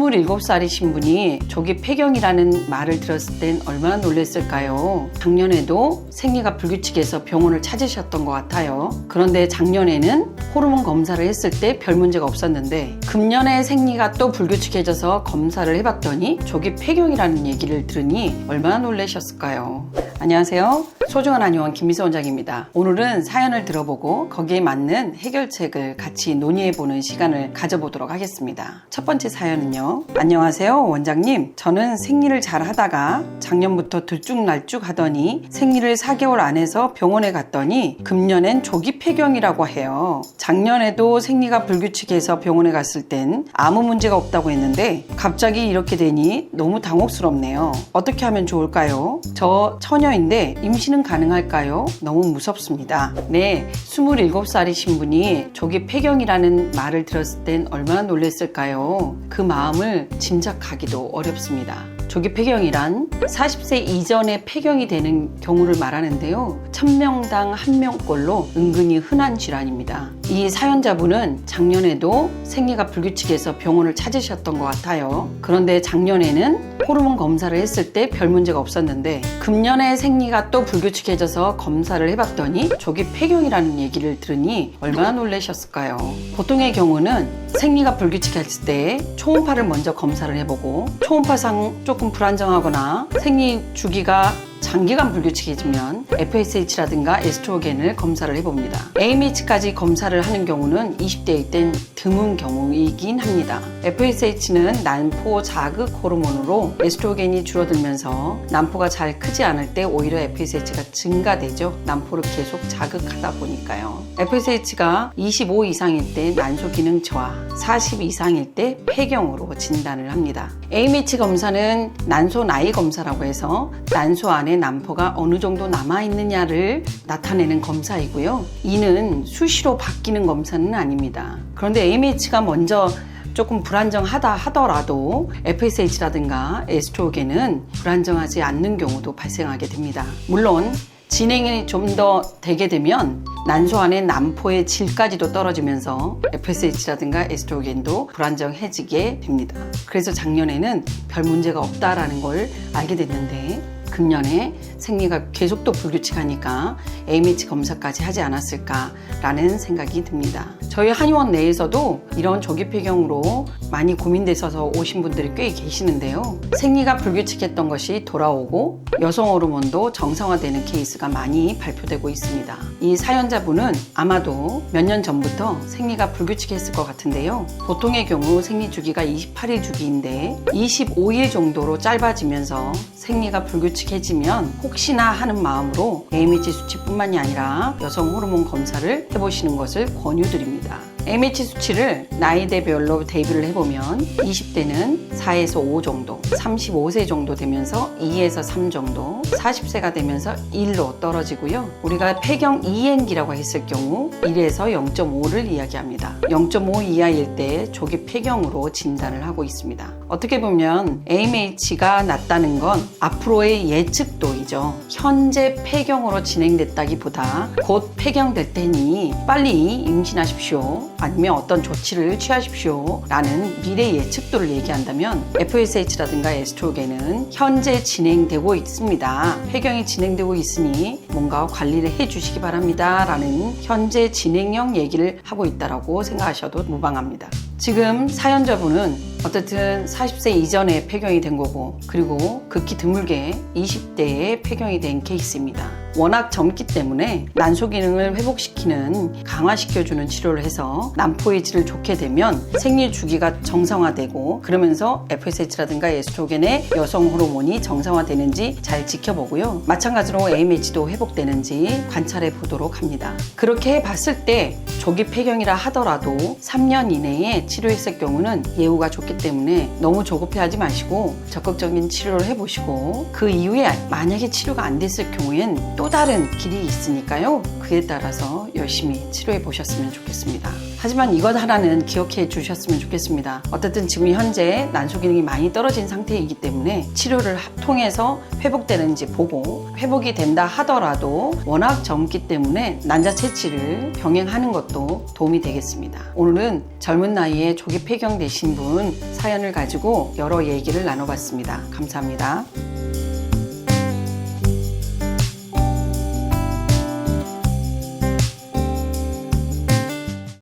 27살이신 분이 조기 폐경이라는 말을 들었을 땐 얼마나 놀랐을까요? 작년에도 생리가 불규칙해서 병원을 찾으셨던 것 같아요. 그런데 작년에는 호르몬 검사를 했을 때 별 문제가 없었는데 금년에 생리가 또 불규칙해져서 검사를 해봤더니 조기 폐경이라는 얘기를 들으니 얼마나 놀라셨을까요? 안녕하세요. 소중한 한의원 김미서 원장입니다. 오늘은 사연을 들어보고 거기에 맞는 해결책을 같이 논의해보는 시간을 가져보도록 하겠습니다. 첫 번째 사연은요. 안녕하세요 원장님. 저는 생리를 잘 하다가 작년부터 들쭉날쭉 하더니 생리를 4개월 안에서 병원에 갔더니 금년엔 조기 폐경이라고 해요. 작년에도 생리가 불규칙해서 병원에 갔을 땐 아무 문제가 없다고 했는데 갑자기 이렇게 되니 너무 당혹스럽네요. 어떻게 하면 좋을까요? 저 처녀인데 임신은 가능할까요? 너무 무섭습니다. 네, 27살이신 분이 조기 폐경이라는 말을 들었을 땐 얼마나 놀랐을까요? 그 마음을 짐작하기도 어렵습니다. 조기 폐경이란 40세 이전에 폐경이 되는 경우를 말하는데요. 1000명당 1명꼴로 은근히 흔한 질환입니다. 이 사연자분은 작년에도 생리가 불규칙해서 병원을 찾으셨던 것 같아요. 그런데 작년에는 호르몬 검사를 했을 때 별 문제가 없었는데 금년에 생리가 또 불규칙해져서 검사를 해봤더니 조기 폐경이라는 얘기를 들으니 얼마나 놀라셨을까요? 보통의 경우는 생리가 불규칙했을 때 초음파를 먼저 검사를 해보고 초음파상 조금 불안정하거나 생리 주기가 장기간 불규칙해지면 FSH라든가 에스트로겐을 검사를 해봅니다. AMH까지 검사를 하는 경우는 20대일 땐 드문 경우이긴 합니다. FSH는 난포 자극 호르몬으로 에스트로겐이 줄어들면서 난포가 잘 크지 않을 때 오히려 FSH가 증가되죠. 난포를 계속 자극하다 보니까요. FSH가 25 이상일 때 난소 기능 저하, 40 이상일 때 폐경으로 진단을 합니다. AMH 검사는 난소 나이 검사라고 해서 난소 안에 난포가 어느 정도 남아있느냐를 나타내는 검사이고요. 이는 수시로 바뀌는 검사는 아닙니다. 그런데 AMH가 먼저 조금 불안정하다 하더라도 FSH라든가 에스트로겐은 불안정하지 않는 경우도 발생하게 됩니다. 물론 진행이 좀 더 되게 되면 난소 안의 난포의 질까지도 떨어지면서 FSH라든가 에스트로겐도 불안정해지게 됩니다. 그래서 작년에는 별 문제가 없다라는 걸 알게 됐는데 금년에 생리가 계속 또 불규칙하니까 AMH 검사까지 하지 않았을까라는 생각이 듭니다. 저희 한의원 내에서도 이런 조기 폐경으로 많이 고민되셔서 오신 분들이 꽤 계시는데요. 생리가 불규칙했던 것이 돌아오고 여성 호르몬도 정상화되는 케이스가 많이 발표되고 있습니다. 이 사연자분은 아마도 몇 년 전부터 생리가 불규칙했을 것 같은데요. 보통의 경우 생리 주기가 28일 주기인데 25일 정도로 짧아지면서 생리가 불규칙해지면 혹시나 하는 마음으로 AMH 수치뿐만이 아니라 여성 호르몬 검사를 해보시는 것을 권유드립니다. AMH 수치를 나이대별로 대비를 해보면 20대는 4에서 5 정도, 35세 정도 되면서 2에서 3 정도, 40세가 되면서 1로 떨어지고요. 우리가 폐경 이행기라고 했을 경우 1에서 0.5를 이야기합니다. 0.5 이하일 때 조기 폐경으로 진단을 하고 있습니다. 어떻게 보면 AMH가 낮다는 건 앞으로의 예측도이죠. 현재 폐경으로 진행됐다기보다 곧 폐경될 테니 빨리 임신하십시오. 아니면 어떤 조치를 취하십시오 라는 미래 예측도를 얘기한다면 FSH라든가 에스트로겐은 현재 진행되고 있습니다. 폐경이 진행되고 있으니 뭔가 관리를 해주시기 바랍니다 라는 현재 진행형 얘기를 하고 있다고 생각하셔도 무방합니다. 지금 사연자분은 어쨌든 40세 이전에 폐경이 된 거고 그리고 극히 드물게 20대에 폐경이 된 케이스입니다. 워낙 젊기 때문에 난소 기능을 회복시키는 강화시켜주는 치료를 해서 난포의 질을 좋게 되면 생리 주기가 정상화되고 그러면서 FSH라든가 에스트로겐의 여성 호르몬이 정상화되는지 잘 지켜보고요. 마찬가지로 AMH도 회복되는지 관찰해 보도록 합니다. 그렇게 봤을 때 조기 폐경이라 하더라도 3년 이내에 치료했을 경우는 예후가 좋기 때문에 너무 조급해하지 마시고 적극적인 치료를 해보시고 그 이후에 만약에 치료가 안 됐을 경우엔 또 또 다른 길이 있으니까요. 그에 따라서 열심히 치료해 보셨으면 좋겠습니다. 하지만 이것 하나는 기억해 주셨으면 좋겠습니다. 어쨌든 지금 현재 난소 기능이 많이 떨어진 상태이기 때문에 치료를 통해서 회복되는지 보고, 회복이 된다 하더라도 워낙 젊기 때문에 난자 채취를 병행하는 것도 도움이 되겠습니다. 오늘은 젊은 나이에 조기 폐경 되신 분 사연을 가지고 여러 얘기를 나눠봤습니다. 감사합니다.